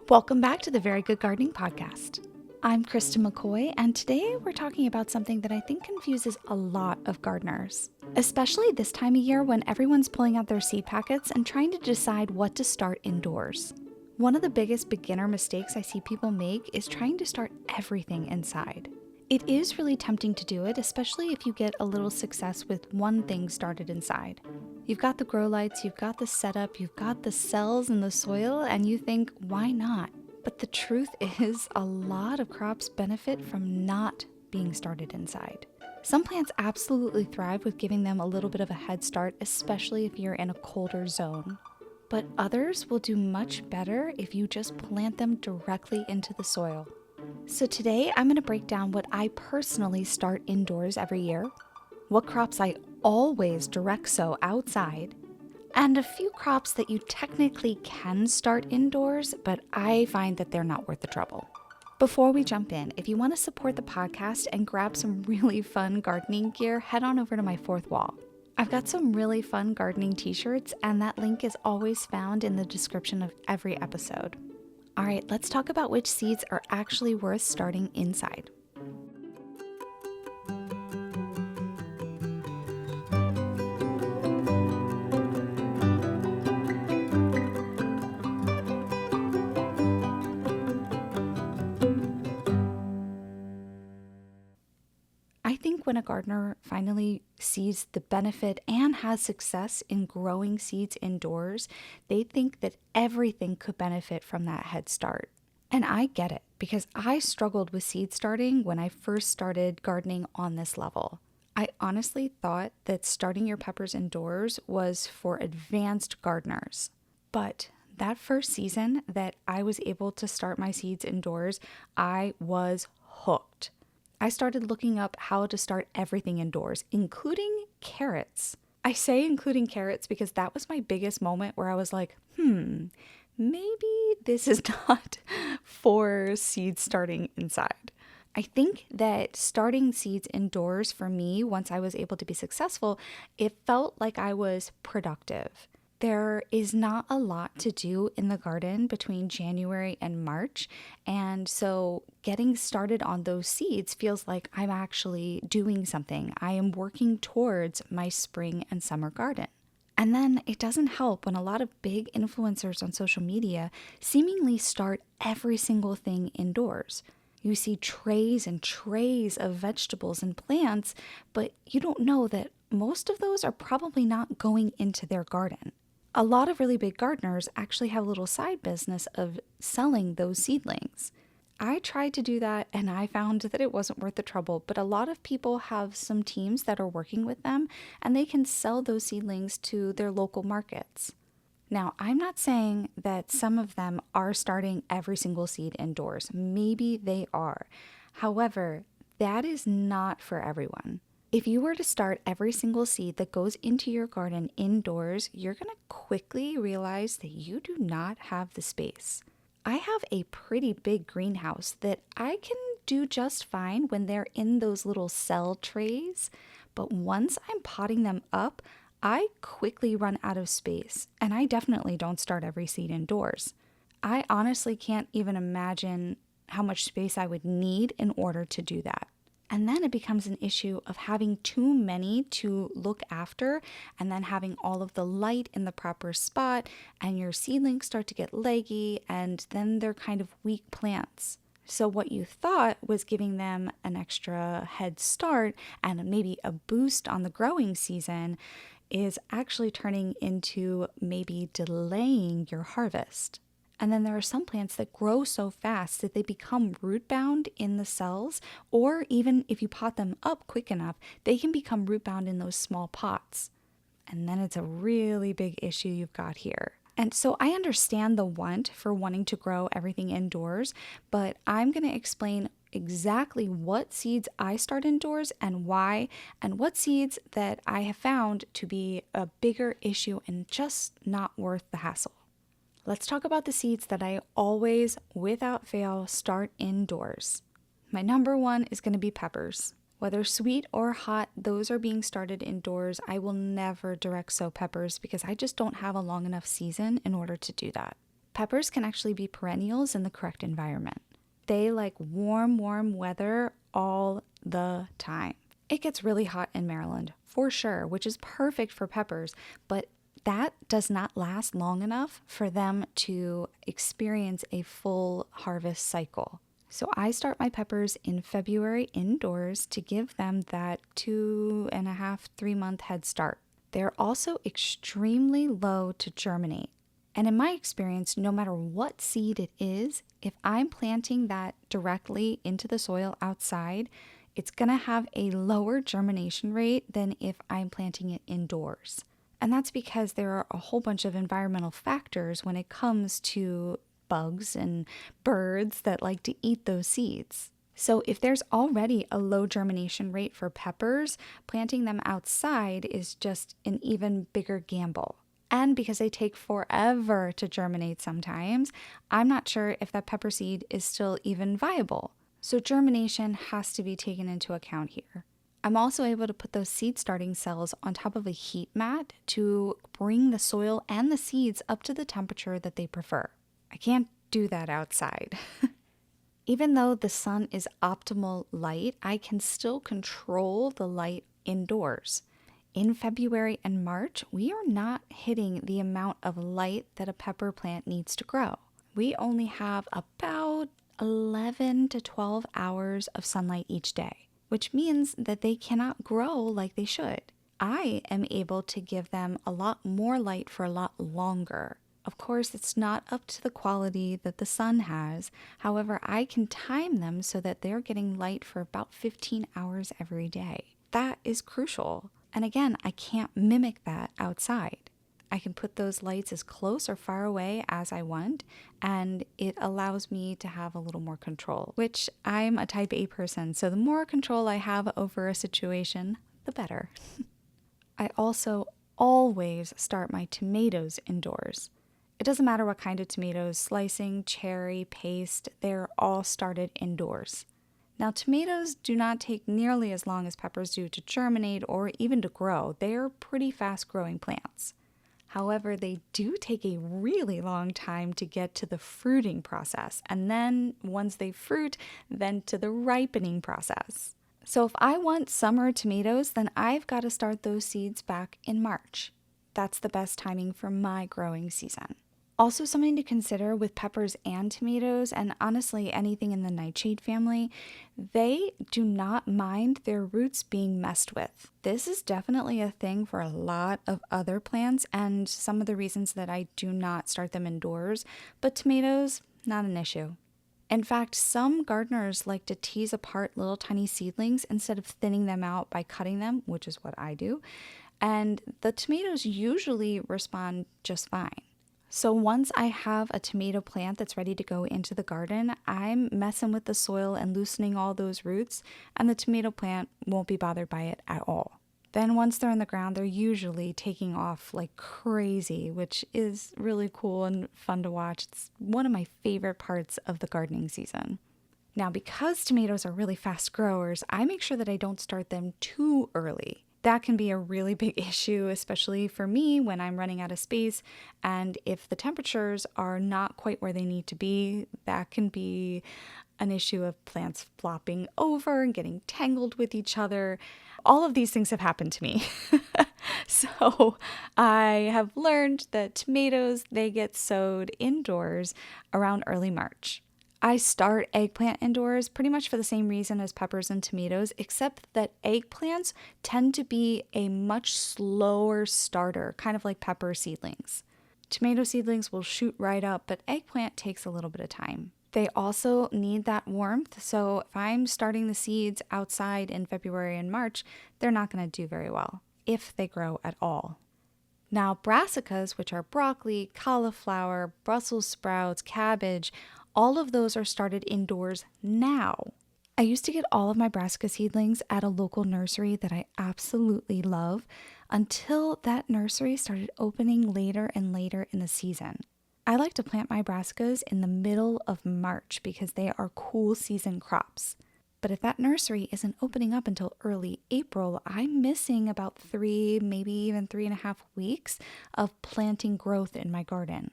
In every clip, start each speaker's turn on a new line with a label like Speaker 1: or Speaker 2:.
Speaker 1: Welcome back to the Very Good Gardening Podcast. I'm Krista McCoy, and today we're talking about something that I think confuses a lot of gardeners, especially this time of year when everyone's pulling out their seed packets and trying to decide what to start indoors. One of the biggest beginner mistakes I see people make is trying to start everything inside. It is really tempting to do it, especially if you get a little success with one thing started inside. You've got the grow lights, you've got the setup, you've got the cells in the soil, and you think, why not? But the truth is, a lot of crops benefit from not being started inside. Some plants absolutely thrive with giving them a little bit of a head start, especially if you're in a colder zone. But others will do much better if you just plant them directly into the soil. So today, I'm going to break down what I personally start indoors every year, what crops I always direct sow outside, and a few crops that you technically can start indoors, but I find that they're not worth the trouble. Before we jump in, if you want to support the podcast and grab some really fun gardening gear, head on over to my fourth wall. I've got some really fun gardening t-shirts, and that link is always found in the description of every episode. All right, let's talk about which seeds are actually worth starting inside. I think when a gardener finally sees the benefit and has success in growing seeds indoors, they think that everything could benefit from that head start. And I get it, because I struggled with seed starting when I first started gardening on this level. I honestly thought that starting your peppers indoors was for advanced gardeners. But that first season that I was able to start my seeds indoors, I was hooked. I started looking up how to start everything indoors, including carrots. I say including carrots because that was my biggest moment where I was like, maybe this is not for seed starting inside. I think that starting seeds indoors for me, once I was able to be successful, it felt like I was productive. There is not a lot to do in the garden between January and March, and so getting started on those seeds feels like I'm actually doing something. I am working towards my spring and summer garden. And then it doesn't help when a lot of big influencers on social media seemingly start every single thing indoors. You see trays and trays of vegetables and plants, but you don't know that most of those are probably not going into their garden. A lot of really big gardeners actually have a little side business of selling those seedlings. I tried to do that and I found that it wasn't worth the trouble, but a lot of people have some teams that are working with them and they can sell those seedlings to their local markets. Now, I'm not saying that some of them are starting every single seed indoors. Maybe they are. However, that is not for everyone. If you were to start every single seed that goes into your garden indoors, you're going to quickly realize that you do not have the space. I have a pretty big greenhouse that I can do just fine when they're in those little cell trays, but once I'm potting them up, I quickly run out of space, and I definitely don't start every seed indoors. I honestly can't even imagine how much space I would need in order to do that. And then it becomes an issue of having too many to look after and then having all of the light in the proper spot, and your seedlings start to get leggy and then they're kind of weak plants. So what you thought was giving them an extra head start and maybe a boost on the growing season is actually turning into maybe delaying your harvest. And then there are some plants that grow so fast that they become root bound in the cells, or even if you pot them up quick enough, they can become root bound in those small pots. And then it's a really big issue you've got here. And so I understand the want for wanting to grow everything indoors, but I'm going to explain exactly what seeds I start indoors and why, and what seeds that I have found to be a bigger issue and just not worth the hassle. Let's talk about the seeds that I always, without fail, start indoors. My number one is going to be peppers. Whether sweet or hot, those are being started indoors. I will never direct sow peppers because I just don't have a long enough season in order to do that. Peppers can actually be perennials in the correct environment. They like warm weather all the time. It gets really hot in Maryland, for sure, which is perfect for peppers, but that does not last long enough for them to experience a full harvest cycle. So I start my peppers in February indoors to give them that 2.5, 3 month head start. They're also extremely low to germinate. And in my experience, no matter what seed it is, if I'm planting that directly into the soil outside, it's going to have a lower germination rate than if I'm planting it indoors. And that's because there are a whole bunch of environmental factors when it comes to bugs and birds that like to eat those seeds. So if there's already a low germination rate for peppers, planting them outside is just an even bigger gamble. And because they take forever to germinate sometimes, I'm not sure if that pepper seed is still even viable. So germination has to be taken into account here. I'm also able to put those seed starting cells on top of a heat mat to bring the soil and the seeds up to the temperature that they prefer. I can't do that outside. Even though the sun is optimal light, I can still control the light indoors. In February and March, we are not hitting the amount of light that a pepper plant needs to grow. We only have about 11 to 12 hours of sunlight each day, which means that they cannot grow like they should. I am able to give them a lot more light for a lot longer. Of course, it's not up to the quality that the sun has. However, I can time them so that they're getting light for about 15 hours every day. That is crucial. And again, I can't mimic that outside. I can put those lights as close or far away as I want, and it allows me to have a little more control, which I'm a type A person, so the more control I have over a situation, the better. I also always start my tomatoes indoors. It doesn't matter what kind of tomatoes, slicing, cherry, paste, they're all started indoors. Now, tomatoes do not take nearly as long as peppers do to germinate or even to grow. They are pretty fast-growing plants. However, they do take a really long time to get to the fruiting process, and then once they fruit, then to the ripening process. So if I want summer tomatoes, then I've got to start those seeds back in March. That's the best timing for my growing season. Also, something to consider with peppers and tomatoes, and honestly anything in the nightshade family, they do not mind their roots being messed with. This is definitely a thing for a lot of other plants and some of the reasons that I do not start them indoors, but tomatoes, not an issue. In fact, some gardeners like to tease apart little tiny seedlings instead of thinning them out by cutting them, which is what I do, and the tomatoes usually respond just fine. So once I have a tomato plant that's ready to go into the garden, I'm messing with the soil and loosening all those roots, and the tomato plant won't be bothered by it at all. Then once they're in the ground, they're usually taking off like crazy, which is really cool and fun to watch. It's one of my favorite parts of the gardening season. Now, because tomatoes are really fast growers, I make sure that I don't start them too early. That can be a really big issue, especially for me when I'm running out of space. And if the temperatures are not quite where they need to be, that can be an issue of plants flopping over and getting tangled with each other. All of these things have happened to me. So I have learned that tomatoes, they get sowed indoors around early March. I start eggplant indoors pretty much for the same reason as peppers and tomatoes, except that eggplants tend to be a much slower starter, kind of like pepper seedlings. Tomato seedlings will shoot right up, but eggplant takes a little bit of time. They also need that warmth, so if I'm starting the seeds outside in February and March, they're not going to do very well, if they grow at all. Now, brassicas, which are broccoli, cauliflower, Brussels sprouts, cabbage, all of those are started indoors now. I used to get all of my brassica seedlings at a local nursery that I absolutely love until that nursery started opening later and later in the season. I like to plant my brassicas in the middle of March because they are cool season crops. But if that nursery isn't opening up until early April, I'm missing about 3, maybe even 3.5 weeks of planting growth in my garden.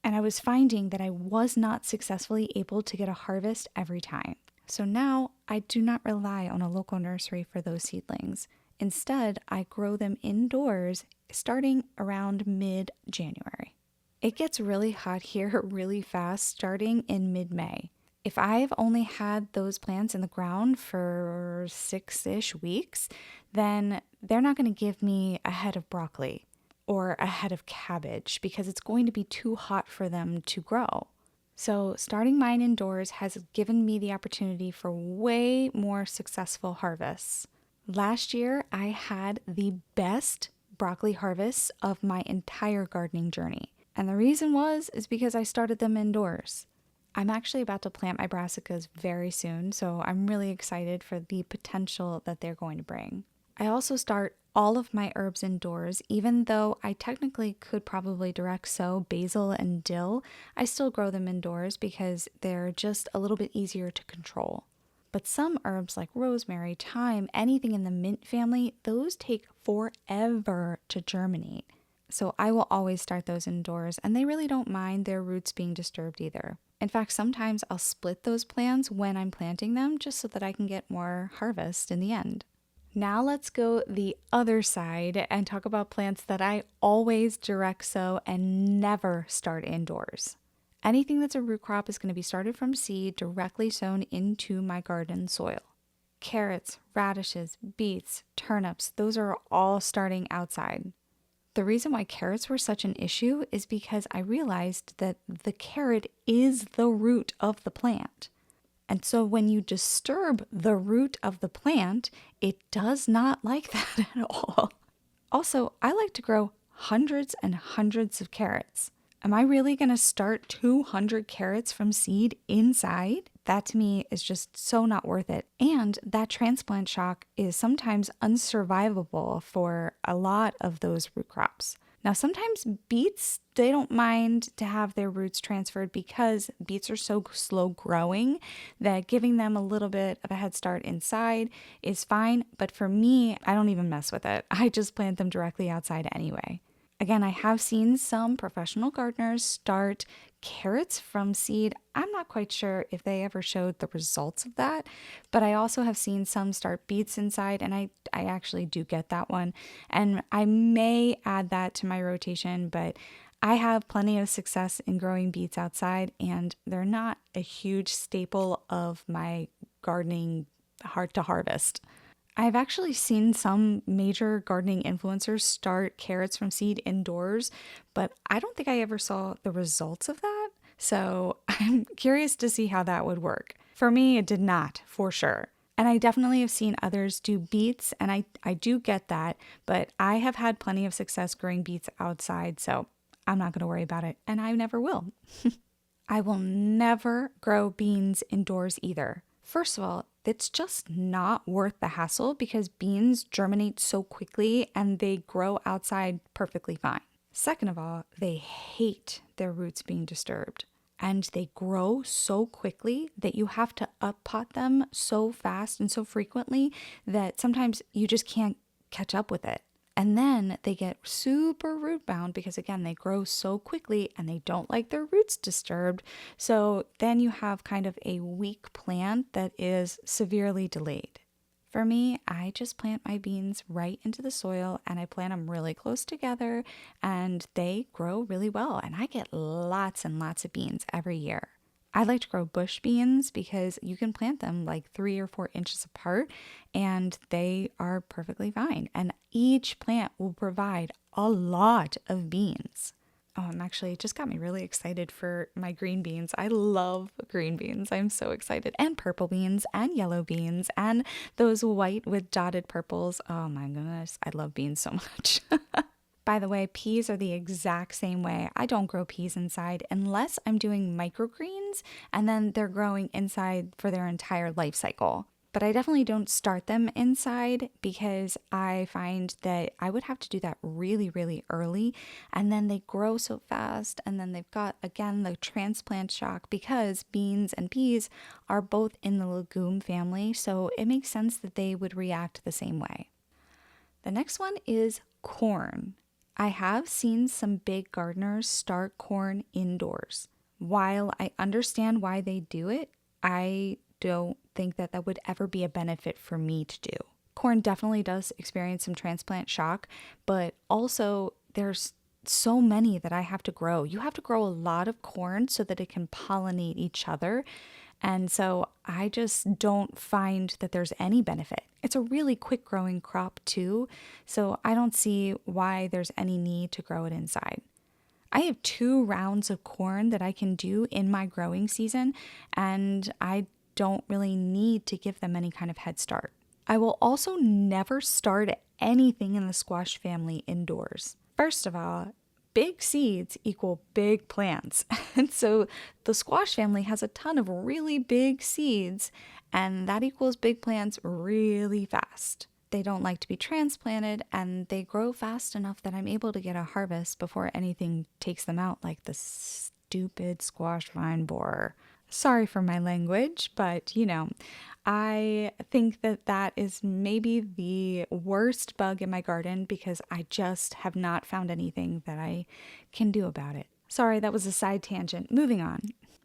Speaker 1: And I was finding that I was not successfully able to get a harvest every time. So now I do not rely on a local nursery for those seedlings. Instead, I grow them indoors starting around mid-January. It gets really hot here really fast starting in mid-May. If I've only had those plants in the ground for 6-ish weeks, then they're not going to give me a head of broccoli or a head of cabbage because it's going to be too hot for them to grow. So starting mine indoors has given me the opportunity for way more successful harvests. Last year, I had the best broccoli harvests of my entire gardening journey. And the reason is because I started them indoors. I'm actually about to plant my brassicas very soon, so I'm really excited for the potential that they're going to bring. I also start all of my herbs indoors, even though I technically could probably direct sow basil and dill. I still grow them indoors because they're just a little bit easier to control. But some herbs like rosemary, thyme, anything in the mint family, those take forever to germinate. So I will always start those indoors, and they really don't mind their roots being disturbed either. In fact, sometimes I'll split those plants when I'm planting them just so that I can get more harvest in the end. Now let's go the other side and talk about plants that I always direct sow and never start indoors. Anything that's a root crop is going to be started from seed directly sown into my garden soil. Carrots, radishes, beets, turnips, those are all starting outside. The reason why carrots were such an issue is because I realized that the carrot is the root of the plant. And so when you disturb the root of the plant, it does not like that at all. Also, I like to grow hundreds and hundreds of carrots. Am I really going to start 200 carrots from seed inside? That to me is just so not worth it. And that transplant shock is sometimes unsurvivable for a lot of those root crops. Now, sometimes beets, they don't mind to have their roots transferred because beets are so slow growing that giving them a little bit of a head start inside is fine. But for me, I don't even mess with it. I just plant them directly outside anyway. Again, I have seen some professional gardeners start carrots from seed. I'm not quite sure if they ever showed the results of that, but I also have seen some start beets inside, and I actually do get that one. And I may add that to my rotation, but I have plenty of success in growing beets outside, and they're not a huge staple of my gardening hard to harvest. I've actually seen some major gardening influencers start carrots from seed indoors, but I don't think I ever saw the results of that. So I'm curious to see how that would work. For me, it did not, for sure. And I definitely have seen others do beets, and I do get that, but I have had plenty of success growing beets outside, so I'm not going to worry about it, and I never will. I will never grow beans indoors either. First of all, it's just not worth the hassle because beans germinate so quickly and they grow outside perfectly fine. Second of all, they hate their roots being disturbed. And they grow so quickly that you have to up-pot them so fast and so frequently that sometimes you just can't catch up with it. And then they get super root bound because, again, they grow so quickly and they don't like their roots disturbed. So then you have kind of a weak plant that is severely delayed. For me, I just plant my beans right into the soil and I plant them really close together and they grow really well. And I get lots and lots of beans every year. I like to grow bush beans because you can plant them like 3 or 4 inches apart and they are perfectly fine. And each plant will provide a lot of beans. Oh, it just got me really excited for my green beans. I love green beans. I'm so excited. And purple beans and yellow beans and those white with dotted purples. Oh my goodness, I love beans so much. By the way, peas are the exact same way. I don't grow peas inside unless I'm doing microgreens and then they're growing inside for their entire life cycle. But I definitely don't start them inside because I find that I would have to do that really, really early. And then they grow so fast. And then they've got, again, the transplant shock because beans and peas are both in the legume family. So it makes sense that they would react the same way. The next one is corn. I have seen some big gardeners start corn indoors. While I understand why they do it, I don't think that that would ever be a benefit for me to do. Corn definitely does experience some transplant shock, but also there's so many that I have to grow. You have to grow a lot of corn so that it can pollinate each other. And so I just don't find that there's any benefit. It's a really quick growing crop, too. So I don't see why there's any need to grow it inside. I have 2 rounds of corn that I can do in my growing season, and I don't really need to give them any kind of head start. I will also never start anything in the squash family indoors. First of all, big seeds equal big plants. And so the squash family has a ton of really big seeds, and that equals big plants really fast. They don't like to be transplanted, and they grow fast enough that I'm able to get a harvest before anything takes them out, like the stupid squash vine borer. Sorry for my language, but I think that that is maybe the worst bug in my garden because I just have not found anything that I can do about it. Sorry, that was a side tangent. Moving on.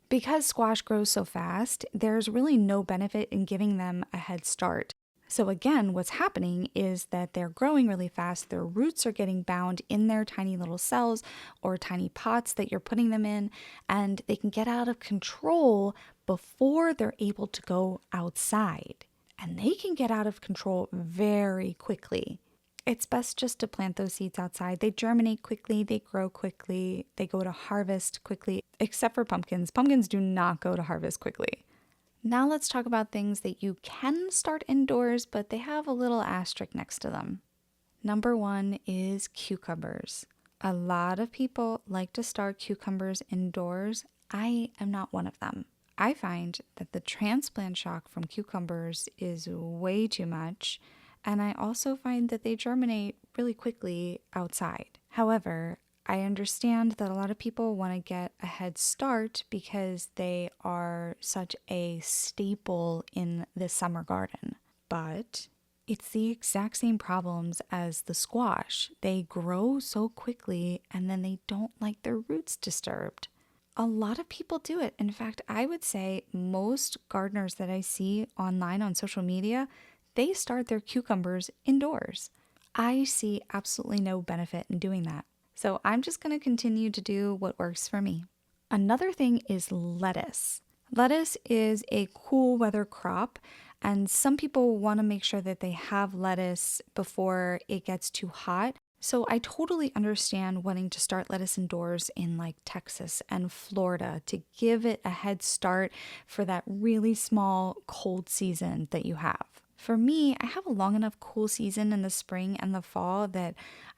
Speaker 1: Because squash grows so fast, there's really no benefit in giving them a head start. So again, what's happening is that they're growing really fast. Their roots are getting bound in their tiny little cells or tiny pots that you're putting them in, and they can get out of control before they're able to go outside. And they can get out of control very quickly. It's best just to plant those seeds outside. They germinate quickly, they grow quickly, they go to harvest quickly, except for pumpkins. Pumpkins do not go to harvest quickly. Now let's talk about things that you can start indoors, but they have a little asterisk next to them. Number 1 is cucumbers. A lot of people like to start cucumbers indoors. I am not one of them. I find that the transplant shock from cucumbers is way too much, and I also find that they germinate really quickly outside. However, I understand that a lot of people want to get a head start because they are such a staple in the summer garden. But it's the exact same problems as the squash. They grow so quickly and then they don't like their roots disturbed. A lot of people do it. In fact, I would say most gardeners that I see online on social media, they start their cucumbers indoors. I see absolutely no benefit in doing that. So I'm just going to continue to do what works for me. Another thing is lettuce. Lettuce is a cool weather crop, and some people want to make sure that they have lettuce before it gets too hot. So I totally understand wanting to start lettuce indoors in like Texas and Florida to give it a head start for that really small cold season that you have. For me, I have a long enough cool season in the spring and the fall that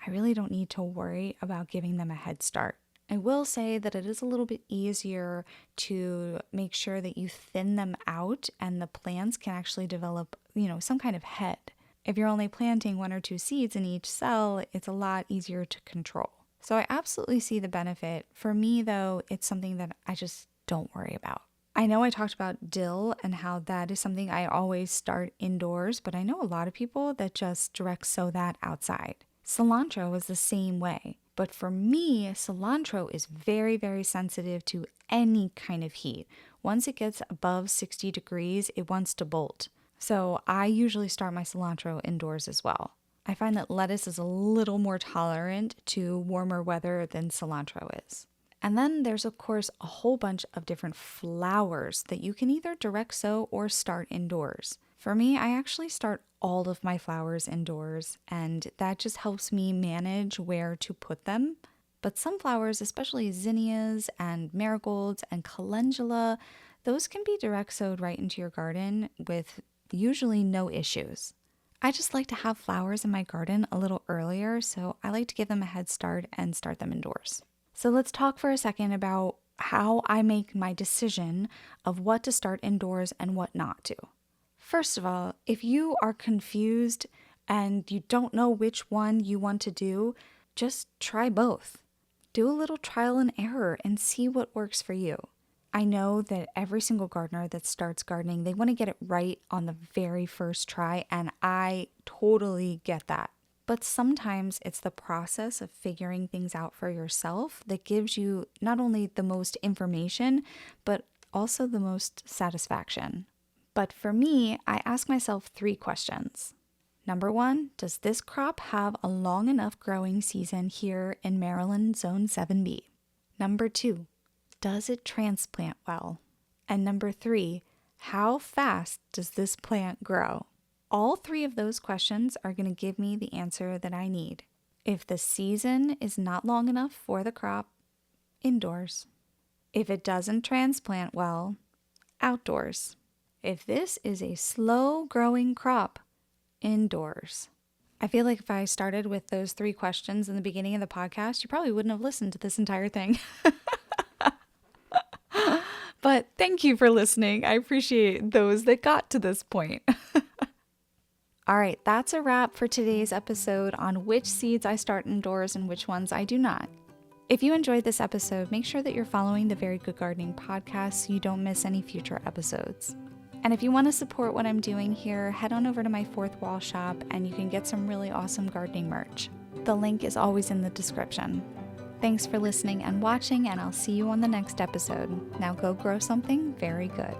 Speaker 1: I really don't need to worry about giving them a head start. I will say that it is a little bit easier to make sure that you thin them out and the plants can actually develop, some kind of head. If you're only planting 1 or 2 seeds in each cell, it's a lot easier to control. So I absolutely see the benefit. For me, though, it's something that I just don't worry about. I know I talked about dill and how that is something I always start indoors, but I know a lot of people that just direct sow that outside. Cilantro is the same way, but for me, cilantro is very, very sensitive to any kind of heat. Once it gets above 60 degrees, it wants to bolt. So I usually start my cilantro indoors as well. I find that lettuce is a little more tolerant to warmer weather than cilantro is. And then there's, of course, a whole bunch of different flowers that you can either direct sow or start indoors. For me, I actually start all of my flowers indoors, and that just helps me manage where to put them. But some flowers, especially zinnias and marigolds and calendula, those can be direct sowed right into your garden with usually no issues. I just like to have flowers in my garden a little earlier, so I like to give them a head start and start them indoors. So let's talk for a second about how I make my decision of what to start indoors and what not to. First of all, if you are confused and you don't know which one you want to do, just try both. Do a little trial and error and see what works for you. I know that every single gardener that starts gardening, they want to get it right on the very first try, and I totally get that. But sometimes it's the process of figuring things out for yourself that gives you not only the most information, but also the most satisfaction. But for me, I ask myself 3 questions. Number 1, does this crop have a long enough growing season here in Maryland Zone 7B? Number 2, does it transplant well? And number 3, how fast does this plant grow? All 3 of those questions are going to give me the answer that I need. If the season is not long enough for the crop, indoors. If it doesn't transplant well, outdoors. If this is a slow growing crop, indoors. I feel like if I started with those 3 questions in the beginning of the podcast, you probably wouldn't have listened to this entire thing. But thank you for listening. I appreciate those that got to this point. All right, that's a wrap for today's episode on which seeds I start indoors and which ones I do not. If you enjoyed this episode, make sure that you're following the Very Good Gardening podcast so you don't miss any future episodes. And if you want to support what I'm doing here, head on over to my Fourth Wall shop and you can get some really awesome gardening merch. The link is always in the description. Thanks for listening and watching, and I'll see you on the next episode. Now go grow something very good.